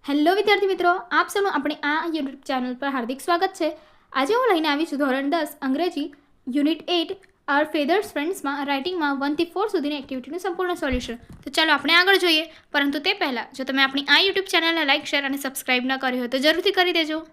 Hello વિદ્યાર્થી મિત્રો, આપ સૌનું આપણે આ યુટ્યુબ ચેનલ પર હાર્દિક સ્વાગત છે. આજે હું લઈને આવી છું ધોરણ 10 અંગ્રેજી યુનિટ 8 આર ફેધર્સ ફ્રેન્ડ્સમાં રાઇટિંગમાં 1 થી 4 સુધીની એક્ટિવિટીનું સંપૂર્ણ સોલ્યુશન. તો ચાલો આપણે આગળ જોઈએ. પરંતુ તે પહેલાં જો તમે આપણી આ યુટ્યુબ ચેનલને લાઇક, શેર અને સબસ્ક્રાઇબ ન કરી હોય તો જરૂરથી કરી દેજો.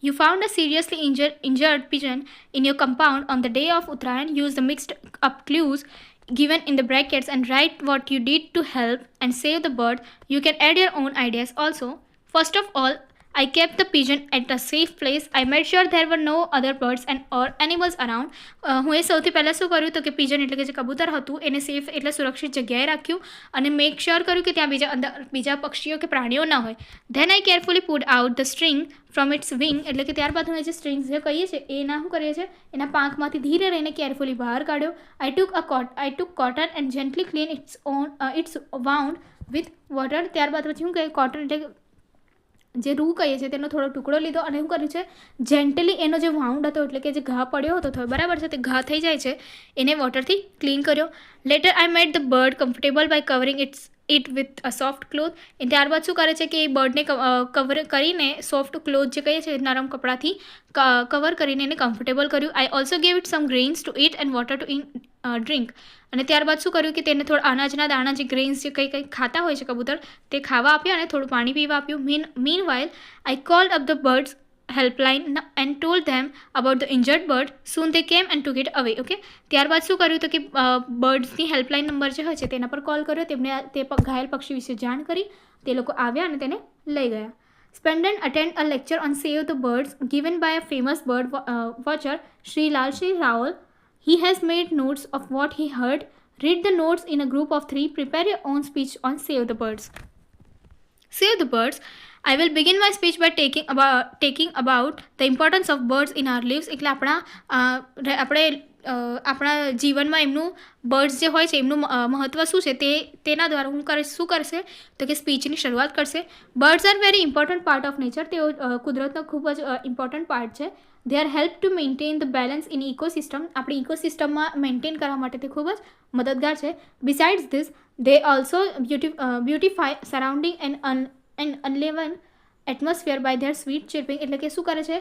You found a seriously injured pigeon in your compound on the day of Uttarayan. Use the mixed up clues given in the brackets and write what you did to help and save the bird. You can add your own ideas also. First of all, I kept the pigeon at a safe place. I made sure there were no other birds and or animals around. હું એ સૌથી પહેલાં શું કર્યું તો કે Pigeon એટલે કે જે કબૂતર હતું એને સેફ એટલે સુરક્ષિત જગ્યાએ રાખ્યું અને મેક શ્યોર કર્યું કે ત્યાં બીજા પક્ષીઓ કે પ્રાણીઓ ન હોય. Then I carefully put out the string from its wing એટલે કે ત્યારબાદ હું જે સ્ટ્રિંગ્સ જે કહીએ છીએ એના શું કરીએ છીએ એના પાંખમાંથી ધીરે રહીને કેરફુલી બહાર કાઢ્યો. I took cotton and gently clean its wound with water. ત્યારબાદ પછી શું કહે કોટન એટલે જે રૂ કહીએ છીએ તેનો થોડો ટુકડો લીધો અને શું કર્યું છે જેન્ટલી એનો જે વાઉન્ડ હતો એટલે કે જે ઘા પડ્યો હતો બરાબર છે તે ઘા થઈ જાય છે એને વોટરથી ક્લીન કર્યો. Later I made the bird comfortable by covering it with a soft cloth. ત્યારબાદ શું કરે છે કે એ બર્ડને કવર કરીને સોફ્ટ ક્લોથ જે કહીએ છીએ નરમ કપડાથી કવર કરીને એને કમ્ફર્ટેબલ કર્યું. I also gave it some grains to it and water to drink. અને ત્યારબાદ શું કર્યું કે તેને થોડા અનાજના દાણા જે ગ્રેન્સ જે કંઈ ખાતા હોય છે કબૂતર તે ખાવા આપ્યા અને થોડું પાણી પીવા આપ્યું. Meanwhile I called up the birds helpline and told them about the injured bird. Soon they came and took it away. Okay, ત્યારબાદ શું કર્યું તો કે બર્ડ્સની હેલ્પલાઇન નંબર જે હોય છે તેના પર કોલ કર્યો. તેમને તે ઘાયલ પક્ષી વિશે જાણ કરી. તે લોકો આવ્યા અને તેને લઈ ગયા. Spenden attend a lecture on Save the Birds given by a famous bird watcher, Sri Lalshi Raol. He has made notes of what he heard. Read the notes in a group of 3. Prepare your own speech on Save the Birds. Save the Birds. I will begin my speech by taking about the importance of birds in our lives. એટલે આપણા જીવનમાં એમનું birds જે હોય છે એમનું મહત્ત્વ શું છે તેના દ્વારા હું શું કરશે તો કે સ્પીચની શરૂઆત કરશે. Birds are very important part of nature. તેઓ કુદરતનો ખૂબ જ ઇમ્પોર્ટન્ટ પાર્ટ છે. They are help to maintain the balance in ecosystem. આપણી ઇકોસિસ્ટમમાં મેન્ટેન કરવા માટે તે ખૂબ જ મદદગાર છે. Besides this they also beautify surrounding and enliven atmosphere by their sweet chirping. એટલે કે શું કરે છે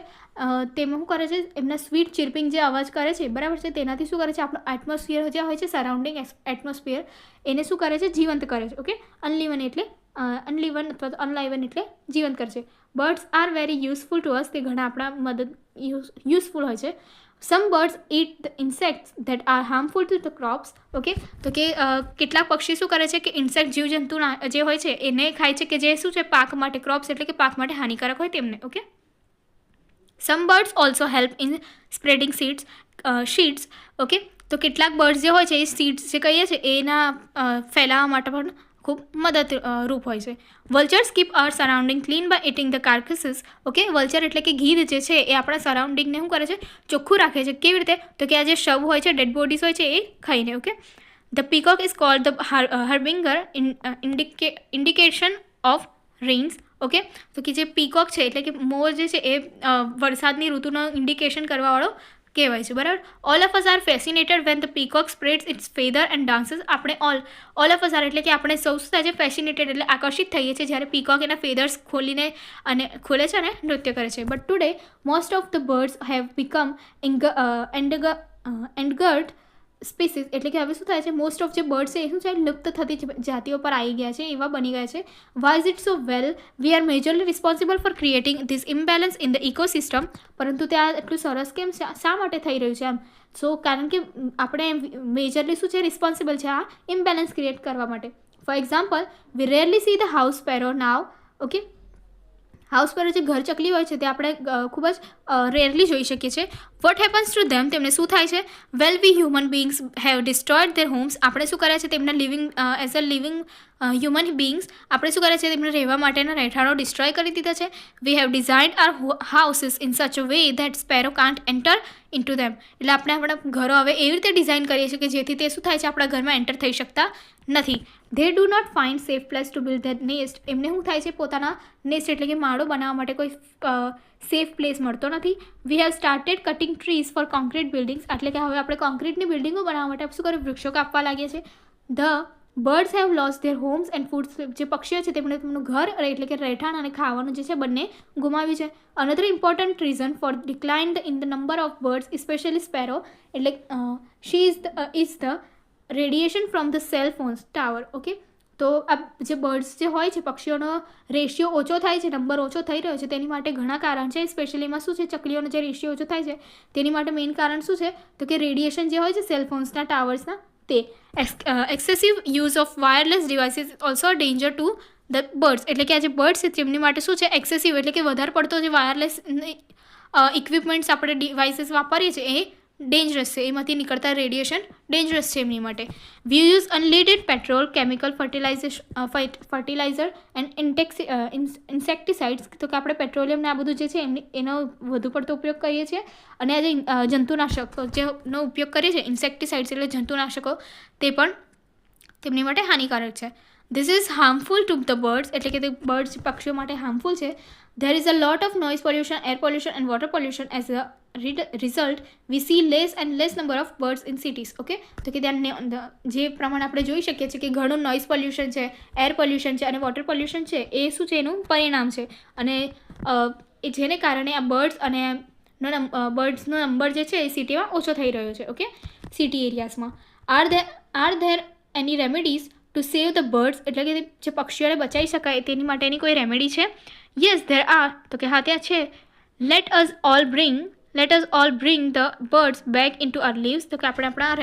તેમાં શું કરે છે એમના સ્વીટ ચિર્પિંગ જે અવાજ કરે છે બરાબર છે તેનાથી શું કરે છે આપણું એટમોસ્ફિયર જે હોય છે સરાઉન્ડિંગ એટમોસ્ફિયર એને શું કરે છે જીવંત કરે છે. ઓકે, અનલિવન એટલે અનલિવન અથવા તો અનલાઇવન એટલે જીવંત કરે છે. Birds are very useful to us. તે ઘણા આપણા યુઝફુલ હોય છે. Some birds eat the insects that are harmful to the crops. Okay, તો કે કેટલાક પક્ષી શું કરે છે કે ઇન્સેક્ટ જીવજંતુ જે હોય છે એને ખાય છે કે જે શું છે પાક માટે ક્રોપ્સ એટલે કે પાક માટે હાનિકારક હોય તેમને. Okay, some birds also help in spreading seeds. Okay, તો કેટલાક બર્ડ્સ જે હોય છે એ સીડ્સ જે કહીએ છીએ એના ફેલાવવા માટે પણ ખૂબ મદદરૂપ હોય છે. Vultures keep our surrounding clean by eating the carcasses. Okay, vulture એટલે કે ગીધ જે છે એ આપણા સરાઉન્ડિંગને શું કરે છે ચોખ્ખું રાખે છે. કેવી રીતે તો કે આ જે શવ હોય છે ડેડ બોડીઝ હોય છે એ ખાઈને. Okay, the peacock is called the harbinger indication of rains. Okay, તો કે જે પીકોક છે એટલે કે મોર જે છે એ વરસાદની ઋતુનું ઇન્ડિકેશન કરવાવાળો કહેવાય છે બરાબર. All of us are fascinated when the peacock spreads its feather and dances. આપણે ઓલ ઓફ અસ આર એટલે કે આપણે સૌ શું થાય છે ફેસિનેટેડ એટલે આકર્ષિત થઈએ છીએ જ્યારે પીકોક એના ફેધર્સ ખોલે છે અને નૃત્ય કરે છે. But today most of the birds have become endangered species. એટલે કે હવે શું થાય છે મોસ્ટ ઓફ જે બર્ડ્સ છે એ શું છે લુપ્ત થતી જાતિઓ પર આવી ગયા છે, એવા બની ગયા છે. Why is it so well? We are majorly responsible for creating this imbalance in the ecosystem. પરંતુ તે આ એટલું સરસ કેમ શા માટે થઈ રહ્યું છે એમ? સો કારણ કે આપણે મેજરલી શું છે રિસ્પોન્સિબલ છે આ ઇમ્બેલેન્સ ક્રિએટ કરવા માટે. For example, we rarely see the house sparrow now. Okay, house sparrow જે ઘર ચકલી હોય છે તે આપણે ખૂબ જ રેરલી જોઈ શકીએ છીએ. What happens to them? તેમને શું થાય છે? Well, we human beings have destroyed their homes. આપણે શું કર્યા છે તેમના as a living human beings આપણે શું કર્યા છે તેમને રહેવા માટેના રહેઠાણો ડિસ્ટ્રોય કરી દીધા છે. We have designed our houses in such a way that sparrow can't enter in to them. એટલે આપણે આપણા ઘરો હવે એવી રીતે ડિઝાઇન કરીએ છીએ કે જેથી તે શું થાય છે આપણા ઘરમાં એન્ટર થઈ શકતા નથી. They do not find safe place to build that nest. એમને શું થાય છે પોતાના નેસ્ટ એટલે કે માળો બનાવવા માટે કોઈ સેફ પ્લેસ મળતો નથી. We have started cutting trees for concrete buildings. એટલે કે હવે આપણે કોન્ક્રીટની બિલ્ડિંગો બનાવવા માટે શું કર્યું વૃક્ષો કાપવા લાગીએ છીએ. The birds have lost their homes and food. જે પક્ષીઓ છે તેમણે તેમનું ઘર એટલે કે રહેઠાણ અને ખાવાનું જે છે બંને ગુમાવ્યું છે. Another important reason for decline in the number of birds specially sparrow એટલે she is the radiation from the cell phones tower. Okay, તો આ જે બર્ડ્સ જે હોય છે પક્ષીઓનો રેશિયો ઓછો થાય છે, નંબર ઓછો થઈ રહ્યો છે, તેની માટે ઘણા કારણ છે. સ્પેશિયલીમાં શું છે, ચકલીઓનો જે રેશિયો ઓછો થાય છે તેની માટે મેઇન કારણ શું છે તો કે રેડિયેશન જે હોય છે સેલફોન્સના ટાવર્સના તે. Excessive use of wireless devices also a danger to the birds એટલે કે આ જે બર્ડ્સ છે તેમની માટે શું છે એક્સેસિવ એટલે કે વધારે પડતો જે વાયરલેસ ઇક્વિપમેન્ટ્સ આપણે ડિવાઇસીસ વાપરીએ છીએ એ ડેન્જરસ છે, એમાંથી નીકળતા રેડિયેશન ડેન્જરસ છે એમની માટે. We use unleaded petrol, chemical fertilizer and insecticides. તો કે આપણે પેટ્રોલિયમ ને આ બધું જે છે એનો વધુ પડતો ઉપયોગ કરીએ છીએ અને આ જે જંતુનાશકો જેનો ઉપયોગ કરીએ છીએ ઇન્સેક્ટિસાઇડ્સ એટલે જંતુનાશકો તે પણ તેમની માટે હાનિકારક છે. This is harmful to the birds એટલે કે તે બર્ડ્સ પક્ષીઓ માટે હાર્મફુલ છે. There is a lot of noise pollution, air pollution and water pollution. As a result, we see less and less number of birds in cities. Okay, તો કે ત્યાં જે પ્રમાણે આપણે જોઈ શકીએ છીએ કે ઘણું નોઇઝ પોલ્યુશન છે, એર પોલ્યુશન છે અને વોટર પોલ્યુશન છે એ શું છે એનું પરિણામ છે અને એ જેને કારણે આ બર્ડ્સ અને બર્ડ્સનો નંબર જે છે એ સિટીમાં ઓછો થઈ રહ્યો છે. ઓકે, સિટી એરિયાઝમાં. Are there any remedies to save the birds એટલે કે જે પક્ષીઓને બચાવી શકાય તેની માટેની કોઈ રેમેડી છે? Yes there are. તો કે હા ત્યાં છે. Let us all bring the birds back into our lives. તો કે આપણે આપણા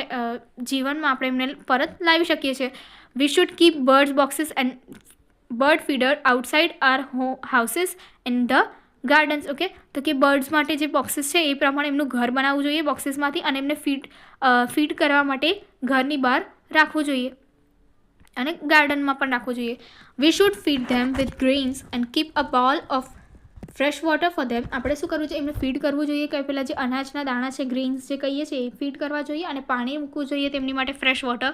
જીવનમાં આપણે એમને પરત લાવી શકીએ છીએ. We should keep birds boxes and bird feeder outside our houses in the gardens. Okay, તો કે બર્ડ્સ માટે જે બોક્સીસ છે એ પ્રમાણે એમનું ઘર બનાવવું જોઈએ બોક્સીસમાંથી અને એમને ફીડ કરવા માટે ઘરની બહાર રાખવું જોઈએ અને ગાર્ડનમાં પણ રાખવું જોઈએ. We should feed them with grains and keep a bowl of fresh water for them. આપણે શું કરવું જોઈએ, એમને ફીડ કરવું જોઈએ કે પહેલાં જે અનાજના દાણા છે ગ્રેઇન્સ જે કહીએ છીએ એ ફીડ કરવા જોઈએ અને પાણી મૂકવું જોઈએ તેમની માટે fresh water.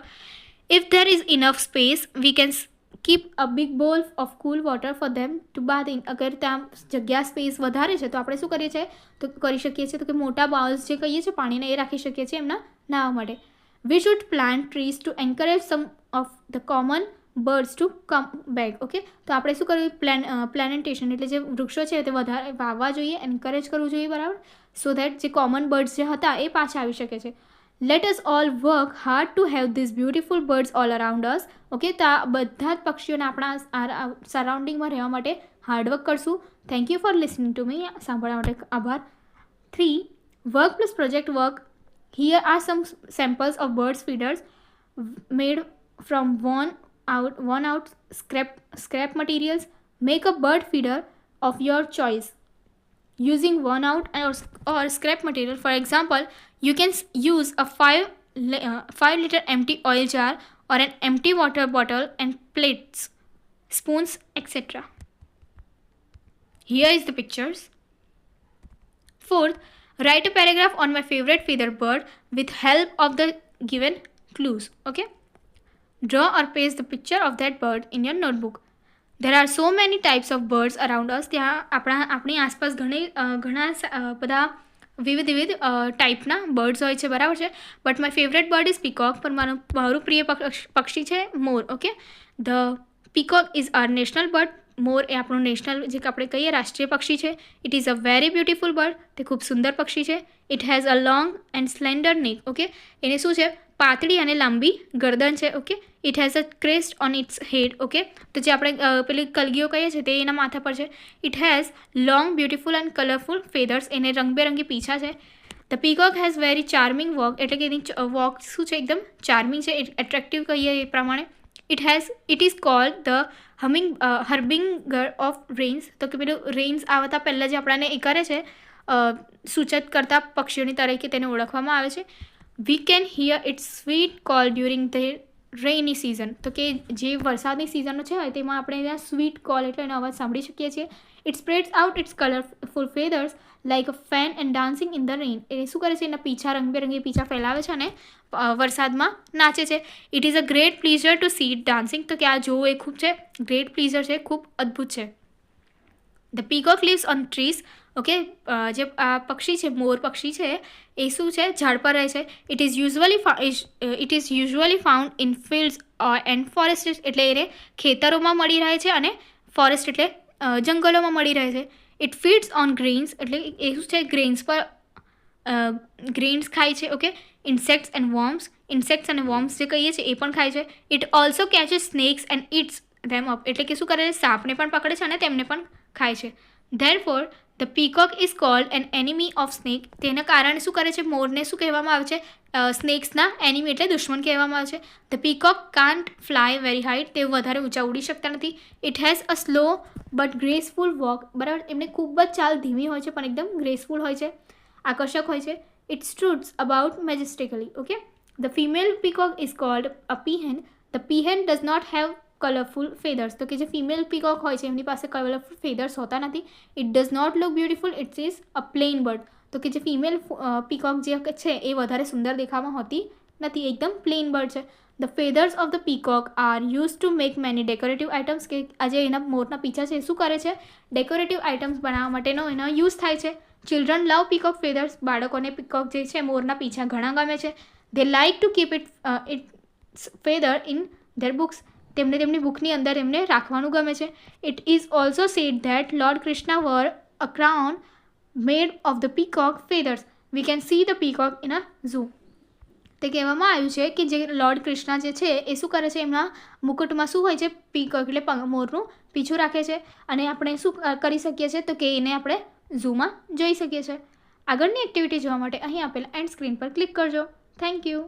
If there is enough space we can keep a big bowl of cool water for them to bath in. અગર ત્યાં જગ્યા સ્પેસ વધારે છે તો આપણે શું કરીએ છીએ તો કરી શકીએ છીએ તો કે મોટા બાઉલ્સ જે કહીએ છીએ પાણીને એ રાખી શકીએ છીએ એમના નાહવા માટે. We should plant trees to encourage some of the common birds to come back. Okay, તો આપણે શું કરવું પ્લાન્ટેશન એટલે જે વૃક્ષો છે તે વધારે વાવવા જોઈએ, એન્કરેજ કરવું જોઈએ બરાબર, સો દેટ જે કોમન બર્ડ્સ જે હતા એ પાછા આવી શકે છે. Let us all work hard to have this beautiful birds all around us. Okay, તો આ બધા જ પક્ષીઓને આપણા સરાઉન્ડિંગમાં રહેવા માટે હાર્ડવર્ક કરશું. Thank you for listening to me. સાંભળવા માટે આભાર. 3. Work plus project work. Here are some samples of birds feeders made from worn out scrap materials. Make a bird feeder of your choice using worn out or scrap material. For example, you can use a 5-liter empty oil jar or an empty water bottle and plates, spoons, etc. Here is the pictures. 4th, write a paragraph on my favorite feather bird with help of the given clues. Okay, draw or paste the picture of that bird in your notebook. There are so many types of birds around us. ત્યાં આપણી આસપાસ ઘણા બધા વિવિધ ટાઈપના birds હોય છે બરાબર છે. But my favourite bird is peacock. પણ મારું પ્રિય પક્ષી છે મોર. Okay, the peacock is our national bird. મોર એ આપણું નેશનલ જે આપણે કહીએ રાષ્ટ્રીય પક્ષી છે. It is a very beautiful bird. તે ખૂબ સુંદર પક્ષી છે. It has a long and slender neck. Okay, એને શું છે પાતળી અને લાંબી ગરદન છે. Okay, it has a crest on its head. Okay, તો જે આપણે પેલી કલગીઓ કહીએ છીએ તે એના માથા પર છે. It has long beautiful and colourful feathers. એને રંગબેરંગી પીંછા છે. The peacock has very charming walk એટલે કે એની વોક શું છે એકદમ ચાર્મિંગ છે, એટ્રેક્ટિવ કહીએ એ પ્રમાણે. It is called the harbinger of rains. તો કે પેલું રેન્સ આવતા પહેલાં જે આપણાને એ કરે છે સૂચત કરતા પક્ષીઓની તરીકે તેને ઓળખવામાં આવે છે. We can hear its sweet call during the rainy season. તો કે જે વરસાદની સિઝનો છે તેમાં આપણે ત્યાં સ્વીટ કોલ એટલે એનો અવાજ સાંભળી શકીએ છીએ. It spreads out its colourful feathers like a fan and dancing in the rain. એ શું કરે છે એના પીછા રંગબેરંગી પીછા ફેલાવે છે અને વરસાદમાં નાચે છે. It is a great pleasure to see it dancing. તો કે આ જોવું એ ખૂબ છે ગ્રેટ પ્લીઝર છે, ખૂબ અદ્ભુત છે. The peacock leaves on trees okay, જે આ પક્ષી છે, મોર પક્ષી છે, એ શું છે, ઝાડ પર રહે છે. It is usually found in fields and forest, એટલે એને ખેતરોમાં મળી રહે છે અને ફોરેસ્ટ એટલે જંગલોમાં મળી રહે છે. ઇટ ફીડ્સ ઓન ગ્રેન્સ, એટલે એ શું છે, ગ્રેન્સ પર ગ્રેન્સ ખાય છે. ઓકે, ઇન્સેક્ટ્સ અને વર્મ્સ જે કહીએ છીએ એ પણ ખાય છે. It also catches snakes and eats them up, એટલે કે શું કરે છે, સાપને પણ પકડે છે અને તેમને પણ ખાય છે. Therefore the peacock is called an enemy of snake, તેના કારણે શું કરે છે, મોરને શું કહેવામાં આવે છે, સ્નેક્સના એનિમી એટલે દુશ્મન કહેવામાં આવે છે. The peacock can't fly very height, તે વધારે ઊંચા ઉડી શકતા નથી. It has a slow but graceful walk, બરાબર, એમને ખૂબ જ ચાલ ધીમી હોય છે પણ એકદમ ગ્રેસફુલ હોય છે, આકર્ષક હોય છે. It struts about majestically. Okay, the female peacock is called a peahen. The peahen does not have colourful feathers, તો કે જે ફિમેલ પીકોક હોય છે એમની પાસે કલરફુલ ફેદર્સ હોતા નથી. It does not look beautiful, it is a plain bird, તો કે જે ફિમેલ પીકોક જે છે એ વધારે સુંદર દેખાવામાં હોતી નથી, એકદમ પ્લેન બર્ડ છે. The feathers of the peacock are use to make many decorative items, કે આજે એના મોરના પીછા છે શું કરે છે, ડેકોરેટિવ આઇટમ્સ બનાવવા માટેનો એનો યુઝ થાય છે. ચિલ્ડ્રન લવ પીકોક ફેદર્સ, બાળકોને પીકોક જે છે મોરના પીછા ઘણા ગમે છે. They like to keep its feather in their books, તેમને તેમની બુકની અંદર એમને રાખવાનું ગમે છે. It is also said that lord Krishna wore a crown made of the peacock feathers. We can see the peacock in a zoo. તે કહેવામાં આવ્યું છે કે જે લોર્ડ કૃષ્ણ જે છે એ શું કરે છે, એમના મુકુટમાં શું હોય છે, પીકોક એટલે મોરનું પીછું રાખે છે અને આપણે શું કરી શકીએ છીએ, તો કે એને આપણે ઝૂમાં જોઈ શકીએ છીએ. આગળની એક્ટિવિટી જોવા માટે અહીં આપેલ એન્ડ સ્ક્રીન પર ક્લિક કરજો. Thank you.